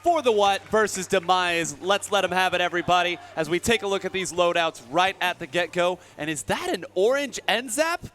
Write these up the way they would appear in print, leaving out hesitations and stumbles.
for the Whatt versus Demise. Let's let them have it, everybody, as we take a look at these loadouts right at the get-go. And is that an orange end zap?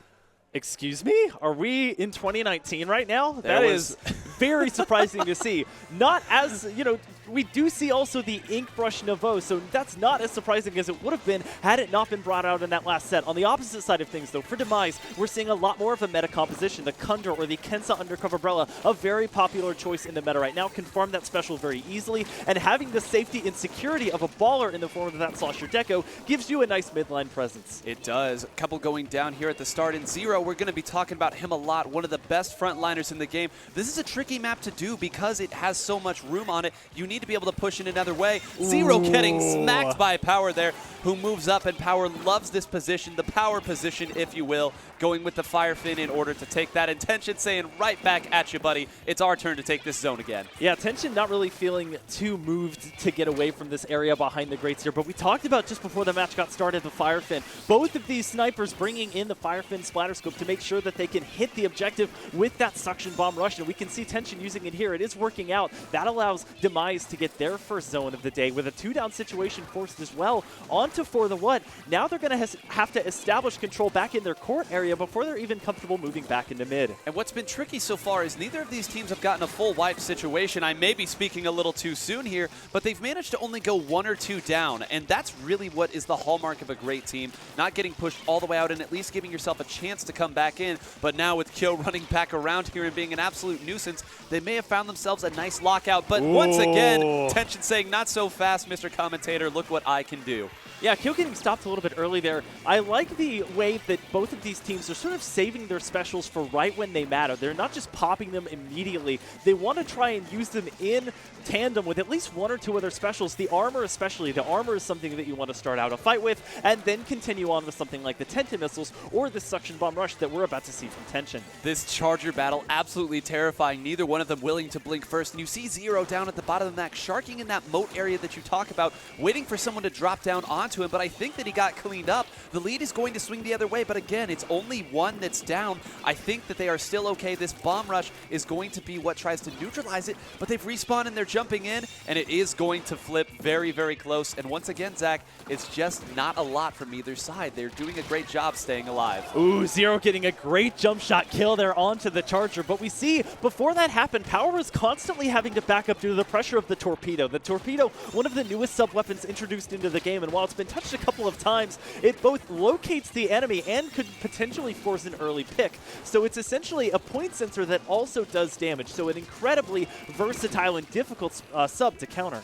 Excuse me? Are we in 2019 right now? That is very surprising to see. Not as, you know, we do see also the Ink Brush Nouveau, so that's not as surprising as it would have been had it not been brought out in that last set. On the opposite side of things, though, for Demise, we're seeing a lot more of a meta composition. The Kundra or the Kensa Undercover Umbrella, a very popular choice in the meta right now, confirm that special very easily, and having the safety and security of a baller in the form of that Slosher Deco gives you a nice midline presence. It does. A couple going down here at the start in Zero. We're going to be talking about him a lot, one of the best frontliners in the game. This is a tricky map to do because it has so much room on it. You need to be able to push in another way. Zero getting smacked by Power there, who moves up, and Power loves this position, the power position, if you will, going with the Fire Fin in order to take that. Intention saying right back at you, buddy. It's our turn to take this zone again. Yeah, Tension not really feeling too moved to get away from this area behind the grates here, but we talked about just before the match got started the Fire Fin. Both of these snipers bringing in the Fire Fin splatter scope to make sure that they can hit the objective with that suction bomb rush, and we can see Tension using it here. It is working out. That allows Demise to get their first zone of the day with a 2-down situation forced as well onto For the Whatt. Now they're going to have to establish control back in their court area before they're even comfortable moving back into mid. And what's been tricky so far is neither of these teams have gotten a full wipe situation. I may be speaking a little too soon here, but they've managed to only go 1 or 2 down, and that's really what is the hallmark of a great team, not getting pushed all the way out and at least giving yourself a chance to come back in. But now with Kyo running back around here and being an absolute nuisance, they may have found themselves a nice lockout. But once again, Tension saying, not so fast, Mr. Commentator, look what I can do. Yeah, Kyo getting stopped a little bit early there. I like the way that both of these teams are sort of saving their specials for right when they matter. They're not just popping them immediately. They want to try and use them in tandem with at least 1 or 2 other specials. The armor especially. The armor is something that you want to start out a fight with and then continue on with something like the Tenta missiles or the suction bomb rush that we're about to see from Tension. This charger battle, absolutely terrifying. Neither one of them willing to blink first. And you see Zero down at the bottom of the map, sharking in that moat area that you talk about, waiting for someone to drop down onto him, but I think that he got cleaned up. The lead is going to swing the other way, but again, it's only one that's down. I think that they are still okay. This bomb rush is going to be what tries to neutralize it, but they've respawned and they're jumping in, and it is going to flip very, very close. And once again, Zach, it's just not a lot from either side. They're doing a great job staying alive. Ooh, Zero getting a great jump shot kill there onto the charger, but we see before that happened, Power was constantly having to back up due to the pressure of the Torpedo. The Torpedo, one of the newest sub-weapons introduced into the game, and while it's been touched a couple of times, it both locates the enemy and could potentially force an early pick. So it's essentially a point sensor that also does damage. So an incredibly versatile and difficult sub to counter.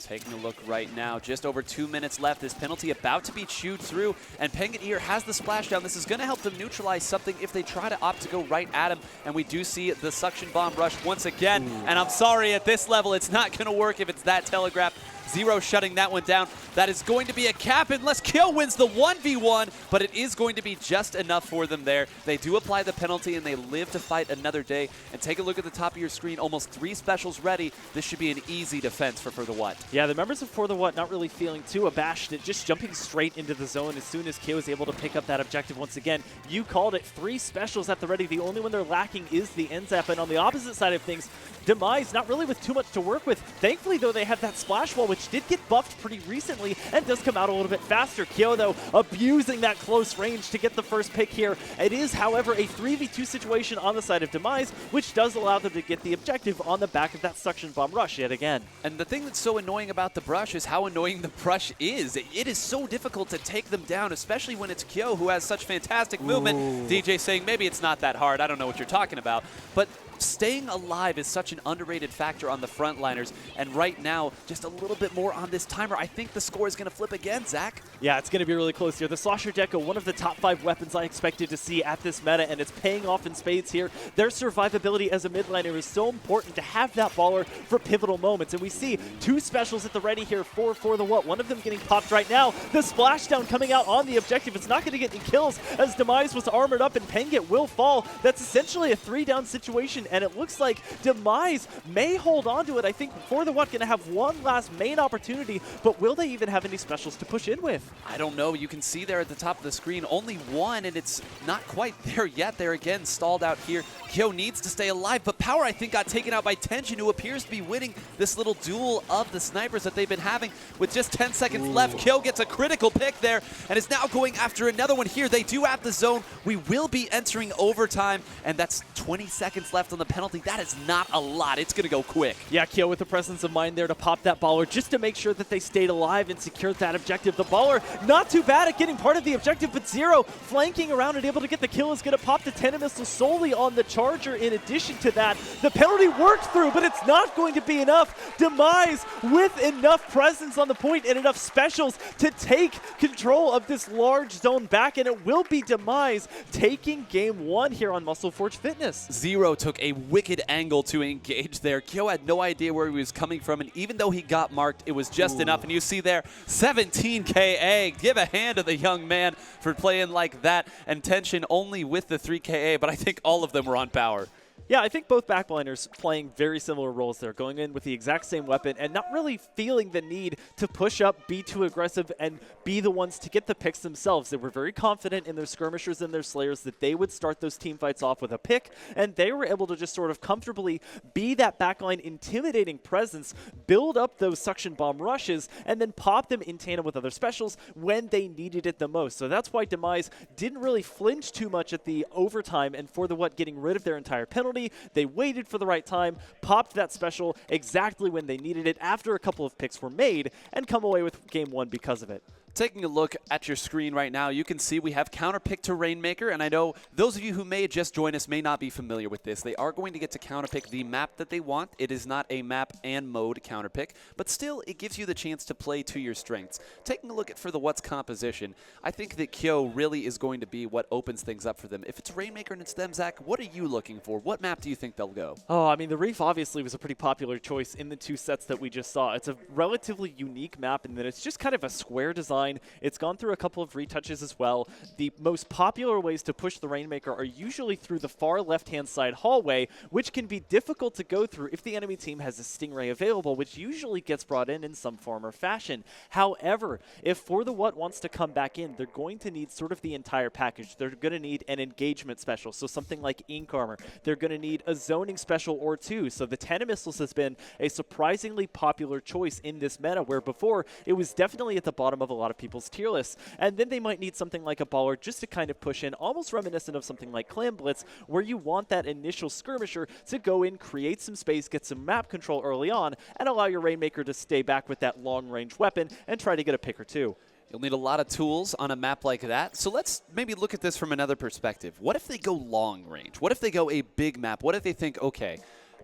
Taking a look right now, just over 2 minutes left. This penalty about to be chewed through, and Penguin has the splashdown. This is going to help them neutralize something if they try to opt to go right at him, and we do see the suction bomb rush once again. And I'm sorry, at this level, it's not going to work if it's that telegraphed. Zero shutting that one down. That is going to be a cap unless Kyo wins the 1v1, but it is going to be just enough for them there. They do apply the penalty, and they live to fight another day. And take a look at the top of your screen. Almost 3 specials ready. This should be an easy defense for the Whatt. Yeah, the members of For the Whatt not really feeling too abashed, just jumping straight into the zone as soon as Kyo is able to pick up that objective once again. You called it, 3 specials at the ready. The only one they're lacking is the NZAP. And on the opposite side of things, Demise not really with too much to work with. Thankfully, though, they have that splash wall, which did get buffed pretty recently and does come out a little bit faster. Kyo, though, abusing that close range to get the first pick here. It is, however, a 3v2 situation on the side of Demise, which does allow them to get the objective on the back of that suction bomb rush yet again. And the thing that's so annoying about the brush is how annoying the brush is. It is so difficult to take them down, especially when it's Kyo who has such fantastic movement. DJ saying maybe it's not that hard. I don't know what you're talking about. But staying alive is such an underrated factor on the frontliners, and right now, just a little bit more on this timer. I think the score is going to flip again, Zach. Yeah, it's going to be really close here. The Slosher Deco, one of the top 5 weapons I expected to see at this meta, and it's paying off in spades here. Their survivability as a midliner is so important to have that baller for pivotal moments, and we see 2 specials at the ready here for the Whatt. One of them getting popped right now. The splashdown coming out on the objective. It's not going to get any kills as Demise was armored up, and Penguin will fall. That's essentially a 3-down situation, and it looks like Demise may hold on to it. I think For the Whatt going to have one last main opportunity, but will they even have any specials to push in with? I don't know. You can see there at the top of the screen only one, and it's not quite there yet. They're again stalled out here. Kyo needs to stay alive, but Power, I think, got taken out by Tension, who appears to be winning this little duel of the snipers that they've been having. With just 10 seconds left, Kyo gets a critical pick there and is now going after another one here. They do have the zone. We will be entering overtime, and that's 20 seconds left on the penalty. That is not a lot. It's going to go quick. Yeah, Kyo with the presence of mind there to pop that baller just to make sure that they stayed alive and secured that objective. The baller not too bad at getting part of the objective, but Zero flanking around and able to get the kill is going to pop the Tena missile solely on the charger. In addition to that, the penalty worked through, but it's not going to be enough. Demise with enough presence on the point and enough specials to take control of this large zone back, and it will be Demise taking game one here on Muscle Forge Fitness. Zero took a wicked angle to engage there. Kyo had no idea where he was coming from, and even though he got marked, it was just enough. And you see there, 17 KA. Give a hand to the young man for playing like that. And Tension only with the 3 KA, but I think all of them were on Power. Yeah, I think both backliners playing very similar roles there, going in with the exact same weapon and not really feeling the need to push up, be too aggressive, and be the ones to get the picks themselves. They were very confident in their skirmishers and their slayers that they would start those team fights off with a pick, and they were able to just sort of comfortably be that backline intimidating presence, build up those suction bomb rushes, and then pop them in tandem with other specials when they needed it the most. So that's why Demise didn't really flinch too much at the overtime and for the Whatt getting rid of their entire penalty. They waited for the right time, popped that special exactly when they needed it after a couple of picks were made, and come away with game one because of it. Taking a look at your screen right now, you can see we have counterpick to Rainmaker, and I know those of you who may just join us may not be familiar with this. They are going to get to counterpick the map that they want. It is not a map and mode counterpick, but still it gives you the chance to play to your strengths. Taking a look at for the Whatt's composition, I think that Kyo really is going to be what opens things up for them. If it's Rainmaker and it's them, Zach, what are you looking for? What map do you think they'll go? Oh, I mean, the Reef obviously was a pretty popular choice in the two sets that we just saw. It's a relatively unique map in that it's just kind of a square design. It's gone through a couple of retouches as well. The most popular ways to push the Rainmaker are usually through the far left-hand side hallway, which can be difficult to go through if the enemy team has a Stingray available, which usually gets brought in some form or fashion. However, if For the Whatt wants to come back in, they're going to need sort of the entire package. They're going to need an engagement special, so something like Ink Armor. They're going to need a zoning special or two. So the Tena missiles has been a surprisingly popular choice in this meta, where before it was definitely at the bottom of a lot of people's tier lists. And then they might need something like a baller just to kind of push in, almost reminiscent of something like Clan Blitz, where you want that initial skirmisher to go in, create some space, get some map control early on, and allow your Rainmaker to stay back with that long-range weapon and try to get a pick or two. You'll need a lot of tools on a map like that. So let's maybe look at this from another perspective. What if they go long range? What if they go a big map? What if they think, okay,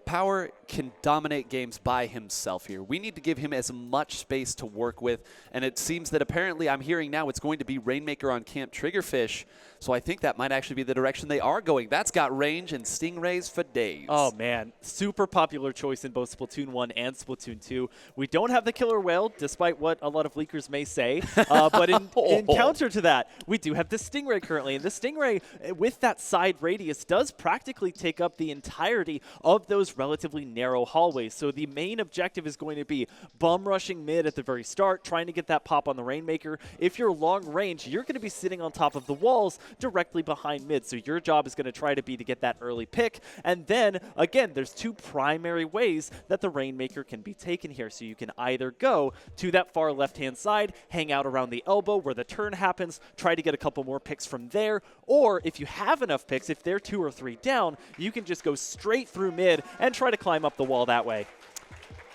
Power can dominate games by himself here. We need to give him as much space to work with, and it seems that apparently I'm hearing now it's going to be Rainmaker on Camp Triggerfish, so I think that might actually be the direction they are going. That's got range and stingrays for days. Oh man, super popular choice in both Splatoon 1 and Splatoon 2. We don't have the killer whale, despite what a lot of leakers may say, but in counter to that, we do have the Stingray currently, and the Stingray, with that side radius, does practically take up the entirety of those relatively narrow hallways. So the main objective is going to be bum rushing mid at the very start, trying to get that pop on the Rainmaker. If you're long range, you're going to be sitting on top of the walls directly behind mid. So your job is going to try to be to get that early pick. And then, again, there's two primary ways that the Rainmaker can be taken here. So you can either go to that far left-hand side, hang out around the elbow where the turn happens, try to get a couple more picks from there, or if you have enough picks, if they're 2 or 3 down, you can just go straight through mid and try to climb up the wall that way.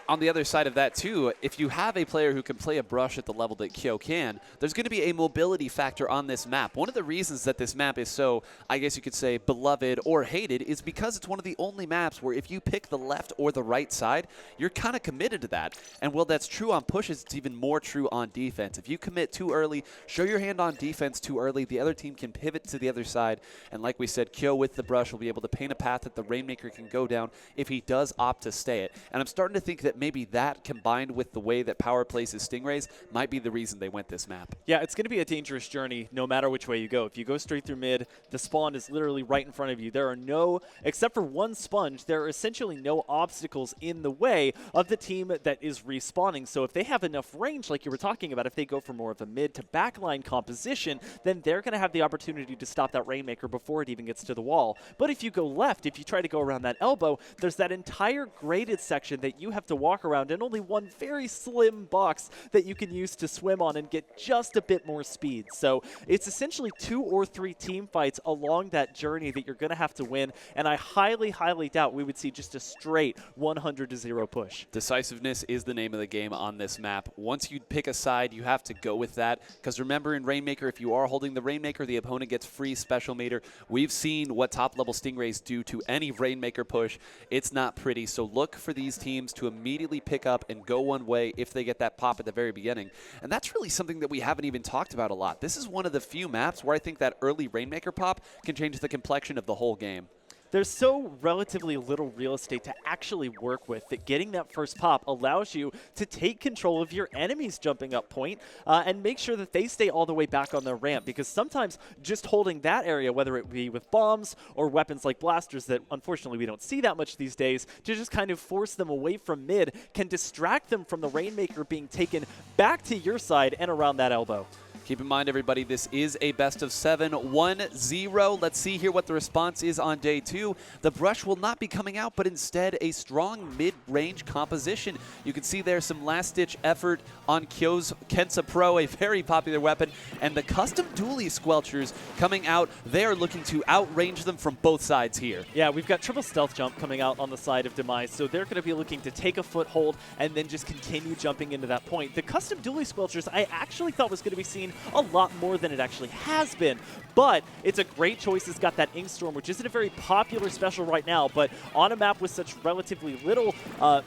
On the other side of that, too, if you have a player who can play a brush at the level that Kyo can, there's going to be a mobility factor on this map. One of the reasons that this map is so, I guess you could say, beloved or hated is because it's one of the only maps where if you pick the left or the right side, you're kind of committed to that. And while that's true on pushes, it's even more true on defense. If you commit too early, show your hand on defense too early, the other team can pivot to the other side. And like we said, Kyo with the brush will be able to paint a path that the Rainmaker can go down if he does opt to stay it. And I'm starting to think that that maybe that combined with the way that Power plays his Stingrays might be the reason they went this map. Yeah, it's going to be a dangerous journey no matter which way you go. If you go straight through mid, the spawn is literally right in front of you. There are no, except for one sponge, there are essentially no obstacles in the way of the team that is respawning. So if they have enough range, like you were talking about, if they go for more of a mid to backline composition, then they're going to have the opportunity to stop that Rainmaker before it even gets to the wall. But if you go left, if you try to go around that elbow, there's that entire graded section that you have to walk around and only one very slim box that you can use to swim on and get just a bit more speed. So it's essentially 2 or 3 team fights along that journey that you're going to have to win, and I highly, highly doubt we would see just a straight 100-0 push. Decisiveness is the name of the game on this map. Once you pick a side, you have to go with that, because remember in Rainmaker, if you are holding the Rainmaker, the opponent gets free special meter. We've seen what top-level Stingrays do to any Rainmaker push. It's not pretty, so look for these teams to immediately pick up and go one way if they get that pop at the very beginning. And that's really something that we haven't even talked about a lot. This is one of the few maps where I think that early Rainmaker pop can change the complexion of the whole game. There's so relatively little real estate to actually work with that getting that first pop allows you to take control of your enemy's jumping up point and make sure that they stay all the way back on their ramp, because sometimes just holding that area, whether it be with bombs or weapons like blasters that unfortunately we don't see that much these days, to just kind of force them away from mid can distract them from the Rainmaker being taken back to your side and around that elbow. Keep in mind, everybody, this is a best of 7, 1-0. Let's see here what the response is on day 2. The brush will not be coming out, but instead a strong mid-range composition. You can see there some last-ditch effort on Kyo's Kensa Pro, a very popular weapon, and the custom dually squelchers coming out. They are looking to outrange them from both sides here. Yeah, we've got triple stealth jump coming out on the side of Demise, so they're going to be looking to take a foothold and then just continue jumping into that point. The custom dually squelchers I actually thought was going to be seen a lot more than it actually has been, but it's a great choice. It's got that Ink Storm, which isn't a very popular special right now, but on a map with such relatively little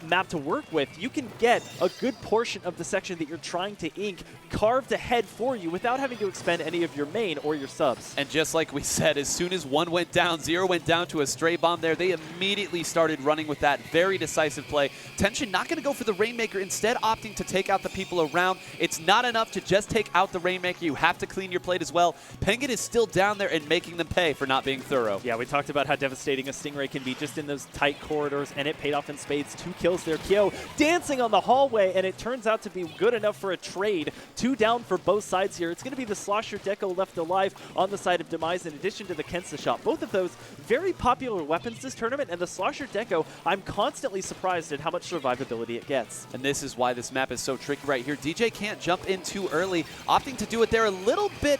map to work with, you can get a good portion of the section that you're trying to ink carved ahead for you without having to expend any of your main or your subs. And just like we said, as soon as 1 went down, 0 went down to a stray bomb there, they immediately started running with that very decisive play. Tension not going to go for the Rainmaker, instead opting to take out the people around. It's not enough to just take out the Rainmaker. You have to clean your plate as well. Penguin is still down there and making them pay for not being thorough. Yeah, we talked about how devastating a Stingray can be just in those tight corridors, and it paid off in spades. 2 kills there. Kyo dancing on the hallway, and it turns out to be good enough for a trade. 2 down for both sides here. It's going to be the Slosher Deco left alive on the side of Demise, in addition to the Kensa shot. Both of those very popular weapons this tournament, and the Slosher Deco, I'm constantly surprised at how much survivability it gets. And this is why this map is so tricky right here. DJ can't jump in too early, opting to do it there a little bit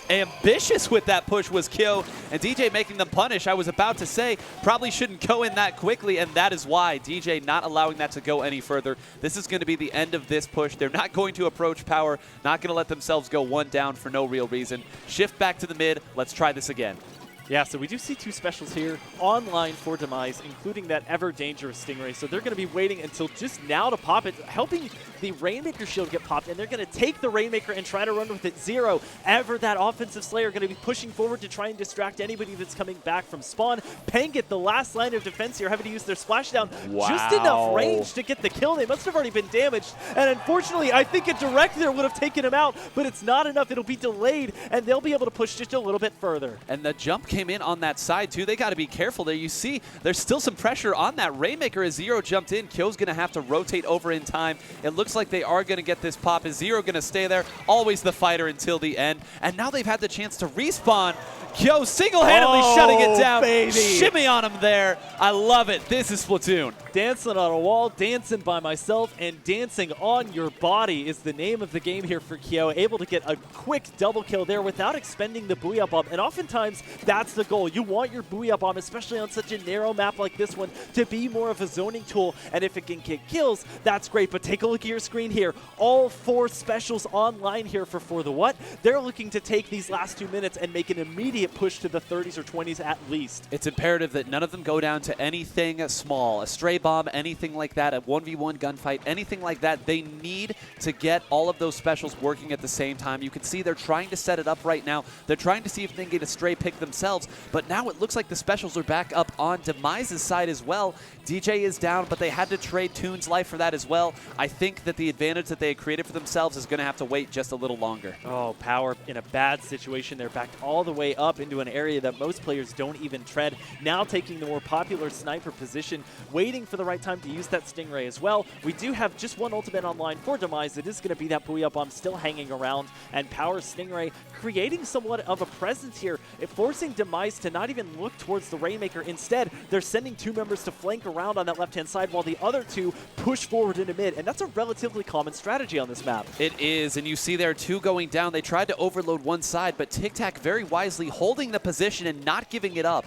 ambitious with that push was Kyo, and DJ making them punish. I was about to say, probably shouldn't go in that quickly, and that is why DJ not allowing that to go any further. This is going to be the end of this push. They're not going to approach Power, not going to let themselves go 1 down for no real reason. Shift back to the mid. Let's try this again. Yeah, so we do see 2 specials here online for Demise, including that ever-dangerous Stingray. So they're going to be waiting until just now to pop it, helping the Rainmaker shield get popped, and they're going to take the Rainmaker and try to run with it. 0, ever that offensive Slayer, going to be pushing forward to try and distract anybody that's coming back from spawn. Penguin, the last line of defense here, having to use their splashdown. Wow. Just enough range to get the kill. They must have already been damaged, and unfortunately, I think a direct there would have taken him out, but it's not enough. It'll be delayed, and they'll be able to push just a little bit further. And the jump came in on that side too. They got to be careful there. You see there's still some pressure on that Rainmaker as 0 jumped in. Kyo's going to have to rotate over in time. It looks like they are going to get this pop. Is 0 going to stay there? Always the fighter until the end. And now they've had the chance to respawn. Kyo single-handedly shutting it down. Baby. Shimmy on him there. I love it. This is Splatoon. Dancing on a wall, dancing by myself, and dancing on your body is the name of the game here for Kyo. Able to get a quick double kill there without expending the Booyah Bomb. And oftentimes, that's the goal. You want your Booyah Bomb, especially on such a narrow map like this one, to be more of a zoning tool. And if it can get kills, that's great. But take a look at your screen here. All 4 specials online here for the Whatt. They're looking to take these last 2 minutes and make an immediate push to the 30s or 20s at least. It's imperative that none of them go down to anything small. A stray bomb, anything like that, a 1v1 gunfight, anything like that, they need to get all of those specials working at the same time. You can see they're trying to set it up right now. They're trying to see if they can get a stray pick themselves, but now it looks like the specials are back up on Demise's side as well. DJ is down, but they had to trade Toon's life for that as well. I think that the advantage that they had created for themselves is going to have to wait just a little longer. Oh, Power in a bad situation. They're backed all the way up into an area that most players don't even tread. Now taking the more popular sniper position, waiting for the right time to use that Stingray as well. We do have just one ultimate online for Demise. It is going to be that Booyah Bomb still hanging around, and Power Stingray creating somewhat of a presence here, forcing Demise to not even look towards the Rainmaker. Instead, they're sending two members to flank around on that left-hand side while the other two push forward into mid, and that's a relatively common strategy on this map. It is, and you see there two going down. They tried to overload one side, but Tic Tac very wisely holding the position and not giving it up.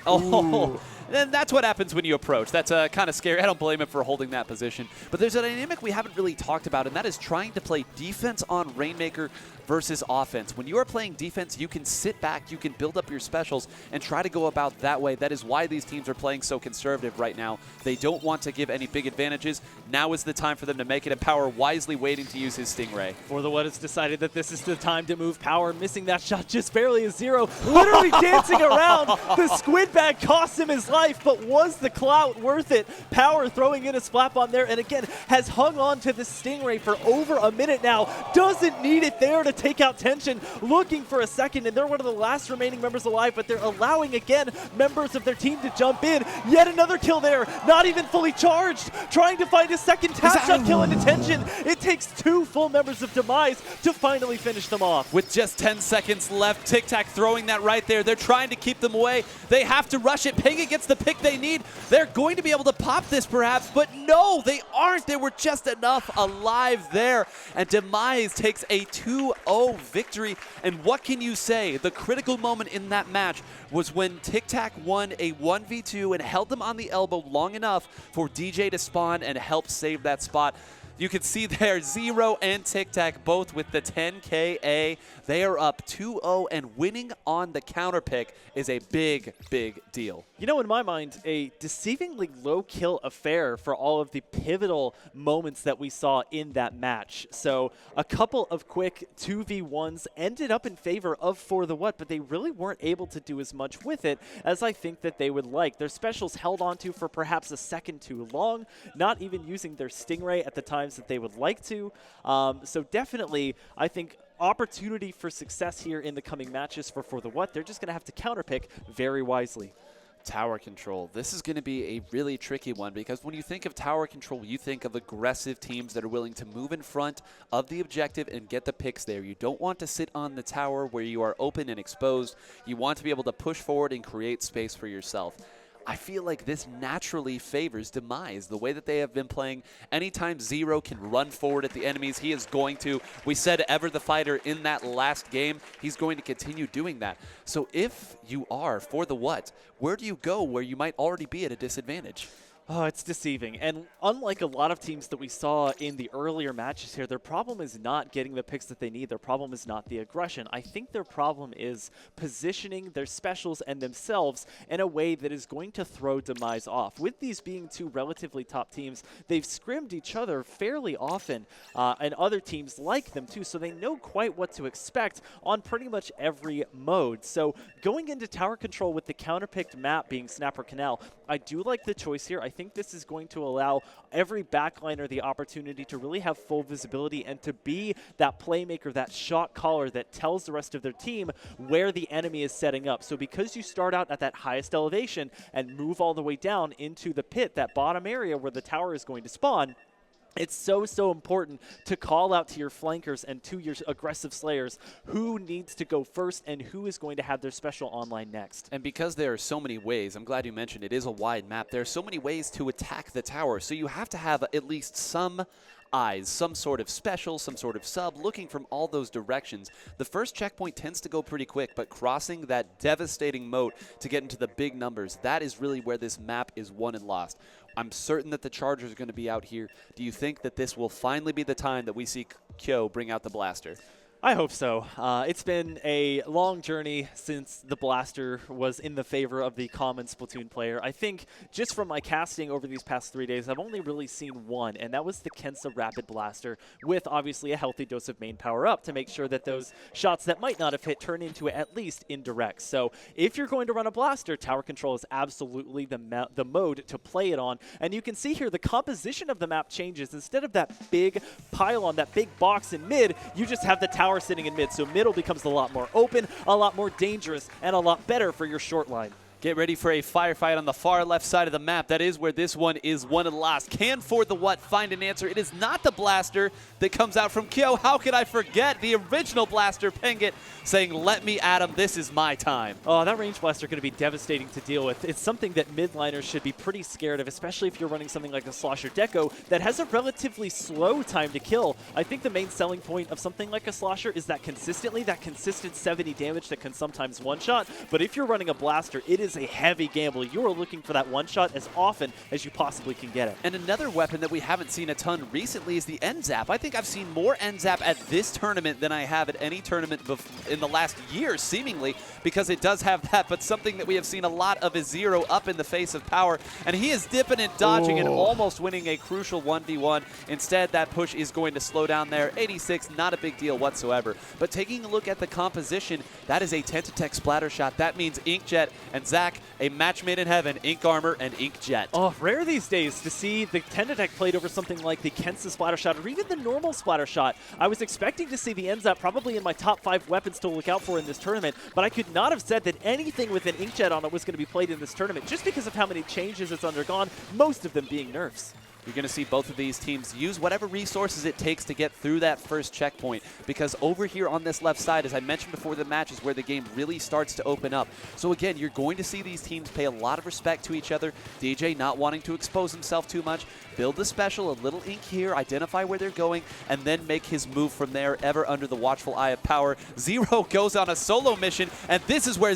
Oh, and that's what happens when you approach. That's kind of scary. I don't blame him for holding that position. But there's a dynamic we haven't really talked about, and that is trying to play defense on Rainmaker versus offense. When you are playing defense, you can sit back, you can build up your specials, and try to go about that way. That is why these teams are playing so conservative right now. They don't want to give any big advantages. Now is the time for them to make it, and Power wisely waiting to use his Stingray. For the Whatt, it's decided that this is the time to move. Power missing that shot just barely a 0, literally dancing around. The squid bag cost him his life, but was the clout worth it? Power throwing in a Splat Bomb there, and again, has hung on to the Stingray for over a minute now. Doesn't need it there to take out tension, looking for a second, and they're one of the last remaining members alive, but they're allowing, again, members of their team to jump in. Yet another kill there, not even fully charged, trying to find a second tap shot kill into tension. It takes 2 full members of Demise to finally finish them off. With just 10 seconds left, Tic Tac throwing that right there. They're trying to keep them away. They have to rush it. Penga gets the pick they need. They're going to be able to pop this perhaps, but no, they aren't. There were just enough alive there, and Demise takes a 2-0 victory. And what can you say? The critical moment in that match was when Tic Tac won a 1v2 and held them on the elbow long enough for DJ to spawn and help save that spot. You can see there, Zero and Tic Tac both with the 10KA. They are up 2-0, and winning on the counter pick is a big, big deal. You know, in my mind, a deceivingly low kill affair for all of the pivotal moments that we saw in that match. So a couple of quick 2v1s ended up in favor of For the Whatt, but they really weren't able to do as much with it as I think that they would like. Their specials held onto for perhaps a second too long, not even using their Stingray at the times that they would like to. So definitely, I think, opportunity for success here in the coming matches for the Whatt. They're just going to have to counterpick very wisely. Tower control. This is going to be a really tricky one, because when you think of tower control, you think of aggressive teams that are willing to move in front of the objective and get the picks there. You don't want to sit on the tower where you are open and exposed. You want to be able to push forward and create space for yourself. I feel like this naturally favors Demise, the way that they have been playing. Anytime Zero can run forward at the enemies, he is going to. We said ever the fighter in that last game, he's going to continue doing that. So if you are For the Whatt, where do you go where you might already be at a disadvantage? Oh, it's deceiving. And unlike a lot of teams that we saw in the earlier matches here, their problem is not getting the picks that they need. Their problem is not the aggression. I think their problem is positioning their specials and themselves in a way that is going to throw Demise off. With these being two relatively top teams, they've scrimmed each other fairly often, and other teams like them too, so they know quite what to expect on pretty much every mode. So going into tower control with the counterpicked map being Snapper Canal, I do like the choice here. I think this is going to allow every backliner the opportunity to really have full visibility and to be that playmaker, that shot caller that tells the rest of their team where the enemy is setting up. So because you start out at that highest elevation and move all the way down into the pit, that bottom area where the tower is going to spawn, it's so important to call out to your flankers and to your aggressive slayers who needs to go first and who is going to have their special online next. And because there are so many ways, I'm glad you mentioned it is a wide map, there are so many ways to attack the tower, so you have to have at least some eyes, some sort of special, some sort of sub, looking from all those directions. The first checkpoint tends to go pretty quick, but crossing that devastating moat to get into the big numbers, that is really where this map is won and lost. I'm certain that the Chargers are going to be out here. Do you think that this will finally be the time that we see Kyo bring out the blaster? I hope so. It's been a long journey since the blaster was in the favor of the common Splatoon player. I think just from my casting over these past 3 days, I've only really seen one, and that was the Kensa Rapid Blaster with obviously a healthy dose of main power up to make sure that those shots that might not have hit turn into at least indirects. So if you're going to run a blaster, tower control is absolutely the mode to play it on. And you can see here the composition of the map changes. Instead of that big pylon, that big box in mid, you just have the tower sitting in mid, so middle becomes a lot more open, a lot more dangerous, and a lot better for your short line. Get ready for a firefight on the far left side of the map. That is where this one is won and lost. Can Ford the Whatt find an answer? It is not the blaster that comes out from Kyo. How could I forget the original blaster, Pengit, saying, let me at him, this is my time. Oh, that range blaster going to be devastating to deal with. It's something that midliners should be pretty scared of, especially if you're running something like a Slosher Deco that has a relatively slow time to kill. I think the main selling point of something like a Slosher is that consistent 70 damage that can sometimes one-shot. But if you're running a blaster, it is a heavy gamble. You are looking for that one-shot as often as you possibly can get it. And another weapon that we haven't seen a ton recently is the N-Zap. I think I've seen more N-Zap at this tournament than I have at any tournament in the last year, seemingly, because it does have that. But something that we have seen a lot of is Zero up in the face of power, and he is dipping and dodging and almost winning a crucial 1v1. Instead, that push is going to slow down there. 86, not a big deal whatsoever. But taking a look at the composition, that is a Tentatek splatter shot. That means Inkjet and Zach, a match made in heaven, Ink Armor and Inkjet. Oh, rare these days to see the Tentatek played over something like the Kensa splatter shot or even the normal splatter shot. I was expecting to see the N-Zap probably in my top 5 weapons to look out for in this tournament, but I could not have said that anything with an Inkjet on it was going to be played in this tournament just because of how many changes it's undergone, most of them being nerfs. You're going to see both of these teams use whatever resources it takes to get through that first checkpoint, because over here on this left side, as I mentioned before the match, is where the game really starts to open up. So again, you're going to see these teams pay a lot of respect to each other. DJ not wanting to expose himself too much, build the special, a little ink here, identify where they're going, and then make his move from there, ever under the watchful eye of power. Zero goes on a solo mission, and this is where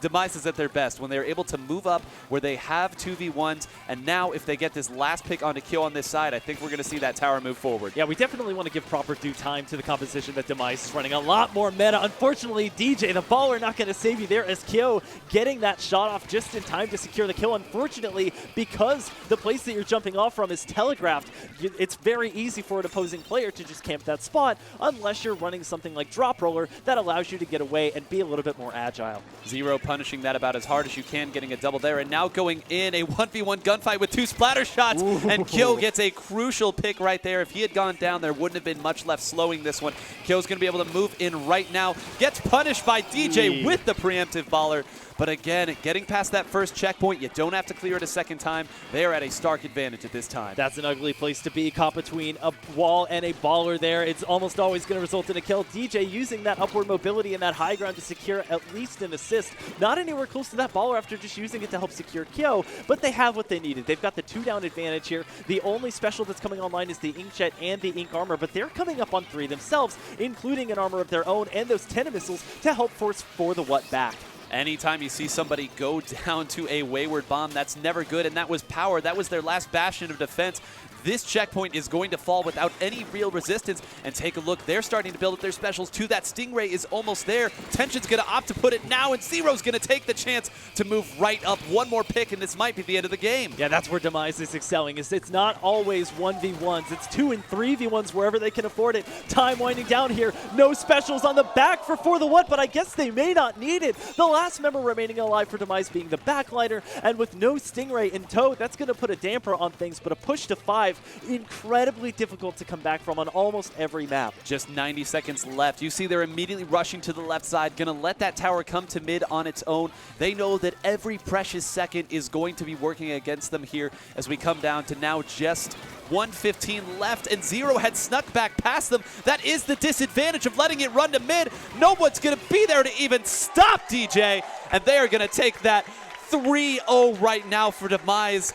Demise is at their best, when they're able to move up where they have 2v1s, and now if they get this last pick onto Kill on this side, I think we're going to see that tower move forward. Yeah, we definitely want to give proper due time to the composition that Demise is running. A lot more meta. Unfortunately, DJ, the baller, not going to save you there as Kyo getting that shot off just in time to secure the kill. Unfortunately, because the place that you're jumping off from is telegraphed, it's very easy for an opposing player to just camp that spot unless you're running something like Drop Roller that allows you to get away and be a little bit more agile. Zero punishing that about as hard as you can, getting a double there, and now going in a 1v1 gunfight with 2 splatter shots. Ooh. And Kyo gets a crucial pick right there. If he had gone down, there wouldn't have been much left slowing this one. Kyo's going to be able to move in right now. Gets punished by DJ with the preemptive baller. But again, getting past that first checkpoint, you don't have to clear it a second time. They are at a stark advantage at this time. That's an ugly place to be, caught between a wall and a baller there. It's almost always going to result in a kill. DJ using that upward mobility and that high ground to secure at least an assist. Not anywhere close to that baller after just using it to help secure Kyo, but they have what they needed. They've got the 2-down advantage here. The only special that's coming online is the Inkjet and the Ink Armor, but they're coming up on 3 themselves, including an armor of their own and those 10 missiles to help force For the Whatt back. Anytime you see somebody go down to a wayward bomb, that's never good, and that was power. That was their last bastion of defense. This checkpoint is going to fall without any real resistance. And take a look, they're starting to build up their specials too. That Stingray is almost there. Tension's going to opt to put it now, and Zero's going to take the chance to move right up. One more pick, and this might be the end of the game. Yeah, that's where Demise is excelling. It's not always 1v1s. It's 2 and 3v1s wherever they can afford it. Time winding down here. No specials on the back for the Whatt, but I guess they may not need it. The last member remaining alive for Demise being the backliner, and with no Stingray in tow, that's going to put a damper on things, but a push to 5, incredibly difficult to come back from on almost every map. Just 90 seconds left. You see they're immediately rushing to the left side, going to let that tower come to mid on its own. They know that every precious second is going to be working against them here as we come down to now just 1:15 left, and Zero had snuck back past them. That is the disadvantage of letting it run to mid. No one's going to be there to even stop DJ, and they are going to take that 3-0 right now for Demise.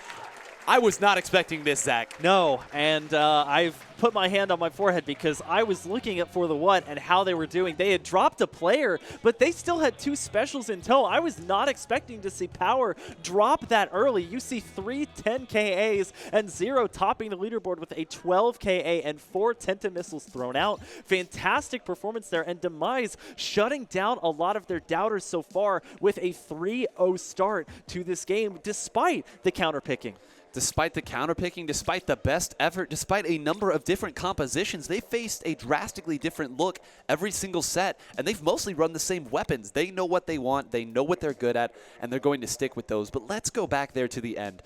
I was not expecting this, Zach. No, and I've put my hand on my forehead because I was looking at for the Whatt and how they were doing. They had dropped a player, but they still had 2 specials in tow. I was not expecting to see Power drop that early. You see 3 10 KAs and 0 topping the leaderboard with a 12 KA and 4 Tenta missiles thrown out. Fantastic performance there, and Demise shutting down a lot of their doubters so far with a 3-0 start to this game despite the counterpicking. Despite the counterpicking, despite the best effort, despite a number of different compositions, they faced a drastically different look every single set, and they've mostly run the same weapons. They know what they want, they know what they're good at, and they're going to stick with those. But let's go back there to the end.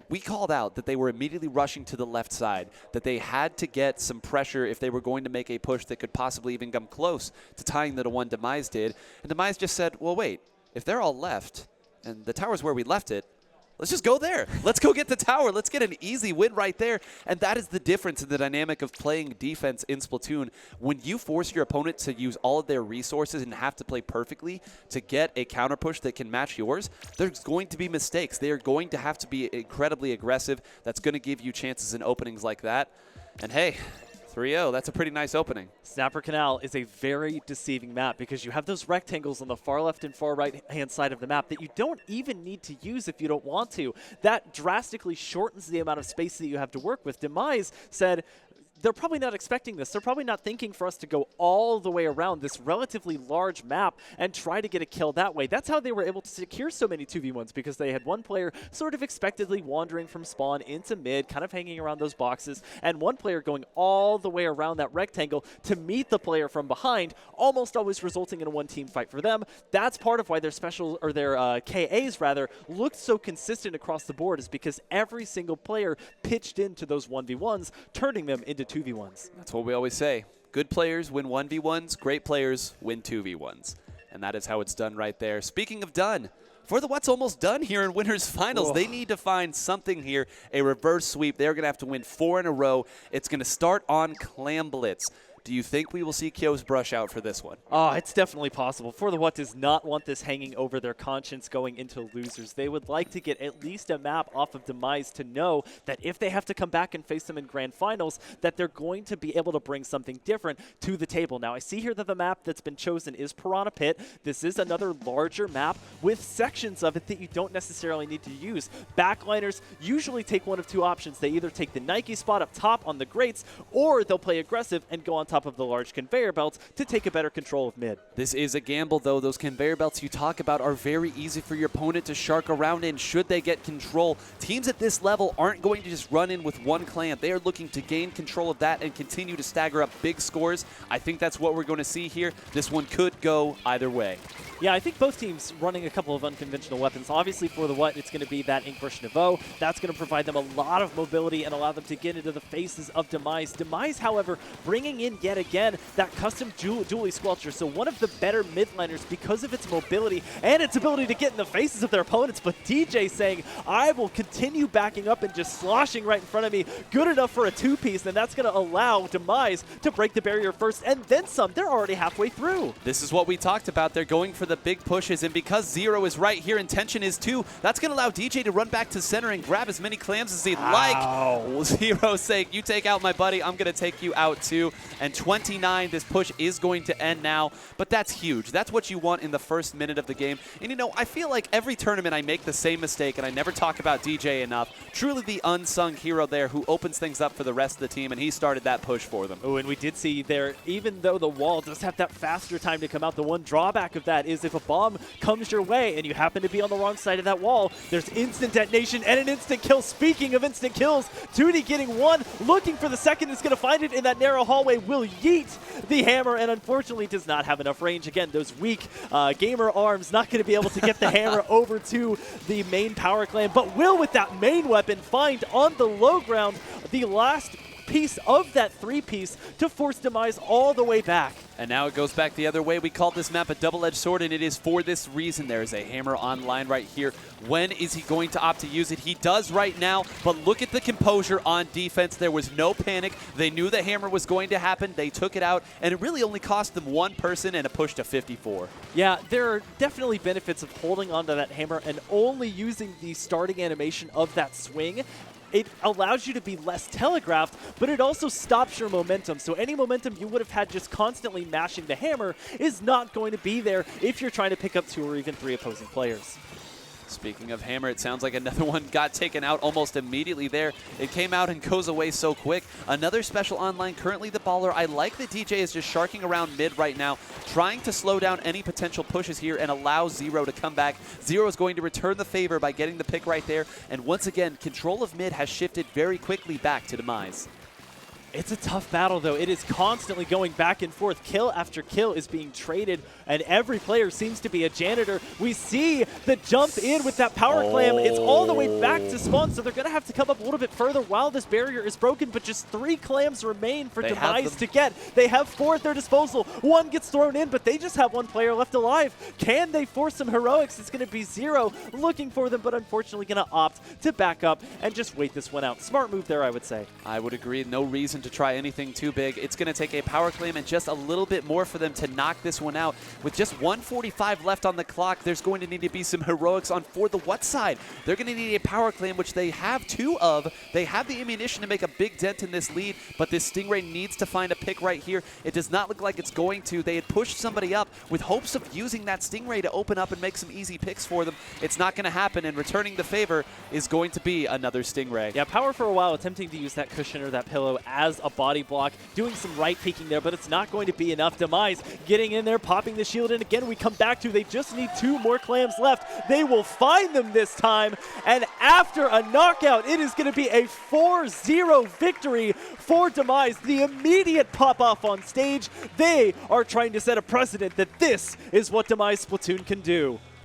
We called out that they were immediately rushing to the left side, that they had to get some pressure if they were going to make a push that could possibly even come close to tying the one Demise did. And Demise just said, well, wait, if they're all left, and the tower's where we left it, let's just go there. Let's go get the tower. Let's get an easy win right there. And that is the difference in the dynamic of playing defense in Splatoon. When you force your opponent to use all of their resources and have to play perfectly to get a counter push that can match yours, there's going to be mistakes. They are going to have to be incredibly aggressive. That's going to give you chances in openings like that. And hey, 3-0, that's a pretty nice opening. Snapper Canal is a very deceiving map because you have those rectangles on the far left and far right hand side of the map that you don't even need to use if you don't want to. That drastically shortens the amount of space that you have to work with. Demise said, they're probably not expecting this. They're probably not thinking for us to go all the way around this relatively large map and try to get a kill that way. That's how they were able to secure so many 2v1s, because they had one player sort of expectedly wandering from spawn into mid, kind of hanging around those boxes, and one player going all the way around that rectangle to meet the player from behind, almost always resulting in a one-team fight for them. That's part of why their special, or their KAs rather, looked so consistent across the board, is because every single player pitched into those 1v1s, turning them into 2v1s. That's what we always say. Good players win 1v1s, great players win 2v1s. And that is how it's done right there. Speaking of done, for the What's almost done here in Winners Finals. Whoa. They need to find something here, a reverse sweep. They're going to have to win 4 in a row. It's going to start on Clam Blitz. Do you think we will see Kyo's brush out for this one? Oh, it's definitely possible. For the Whatt does not want this hanging over their conscience going into losers. They would like to get at least a map off of Demise to know that if they have to come back and face them in grand finals, that they're going to be able to bring something different to the table. Now, I see here that the map that's been chosen is Piranha Pit. This is another larger map with sections of it that you don't necessarily need to use. Backliners usually take one of 2 options. They either take the Nike spot up top on the grates, or they'll play aggressive and go on top of the large conveyor belts to take a better control of mid. This is a gamble, though. Those conveyor belts you talk about are very easy for your opponent to shark around in should they get control. Teams at this level aren't going to just run in with one clan. They are looking to gain control of that and continue to stagger up big scores. I think that's what we're going to see here. This one could go either way. Yeah, I think both teams running a couple of unconventional weapons. Obviously, for the Whatt, it's going to be that Inkbrush Nouveau. That's going to provide them a lot of mobility and allow them to get into the faces of Demise. Demise, however, bringing in yet again that custom dually squelcher. So one of the better midliners because of its mobility and its ability to get in the faces of their opponents. But DJ saying, I will continue backing up and just sloshing right in front of me. Good enough for a 2-piece, and that's going to allow Demise to break the barrier first and then some. They're already halfway through. This is what we talked about. They're going for the big pushes, and because Zero is right here and Tension is too, that's going to allow DJ to run back to center and grab as many clams as he'd like. Zero's saying, you take out my buddy, I'm going to take you out too. And 29, this push is going to end now, but that's huge. That's what you want in the first minute of the game. And you know, I feel like every tournament I make the same mistake, and I never talk about DJ enough. Truly the unsung hero there who opens things up for the rest of the team, and he started that push for them. Oh, and we did see there, even though the wall does have that faster time to come out, the one drawback of that is if a bomb comes your way and you happen to be on the wrong side of that wall, there's instant detonation and an instant kill. Speaking of instant kills, 2D getting one, looking for the second, is going to find it in that narrow hallway, will yeet the hammer, and unfortunately does not have enough range. Again, those weak gamer arms not going to be able to get the hammer over to the main power clan, but will, with that main weapon, find on the low ground the last piece of that 3-piece to force Demise all the way back. And now it goes back the other way. We called this map a double-edged sword, and it is for this reason. There is a hammer online right here. When is he going to opt to use it? He does right now, but look at the composure on defense. There was no panic. They knew the hammer was going to happen. They took it out, and it really only cost them one person and a push to 54. Yeah, there are definitely benefits of holding onto that hammer and only using the starting animation of that swing it allows you to be less telegraphed, but it also stops your momentum. So any momentum you would have had just constantly mashing the hammer is not going to be there if you're trying to pick up 2 or even 3 opposing players. Speaking of hammer, it sounds like another one got taken out almost immediately there. It came out and goes away so quick. Another special online, currently the baller. I like that DJ is just sharking around mid right now, trying to slow down any potential pushes here and allow Zero to come back. Zero is going to return the favor by getting the pick right there. And once again, control of mid has shifted very quickly back to Demise. It's a tough battle, though. It is constantly going back and forth. Kill after kill is being traded, and every player seems to be a janitor. We see the jump in with that power clam. It's all the way back to spawn, so they're going to have to come up a little bit further while this barrier is broken, but just 3 clams remain for Demise to get. They have 4 at their disposal. 1 gets thrown in, but they just have 1 player left alive. Can they force some heroics? It's going to be Zero looking for them, but unfortunately going to opt to back up and just wait this one out. Smart move there, I would say. I would agree. No reason to try anything too big. It's going to take a power claim and just a little bit more for them to knock this one out. With just 1:45 left on the clock, there's going to need to be some heroics on for the Whatt side. They're going to need a power claim, which they have 2 of. They have the ammunition to make a big dent in this lead, but this Stingray needs to find a pick right here. It does not look like it's going to. They had pushed somebody up with hopes of using that Stingray to open up and make some easy picks for them. It's not going to happen, and returning the favor is going to be another Stingray. Yeah, Power for a while attempting to use that cushion or that pillow as a body block, doing some right peeking there, but it's not going to be enough. Demise getting in there, popping the shield, and again we come back to they just need 2 more clams left. They will find them this time, and after a knockout, it is going to be a 4-0 victory for Demise. The immediate pop-off on stage. They are trying to set a precedent that this is what Demise Splatoon can do.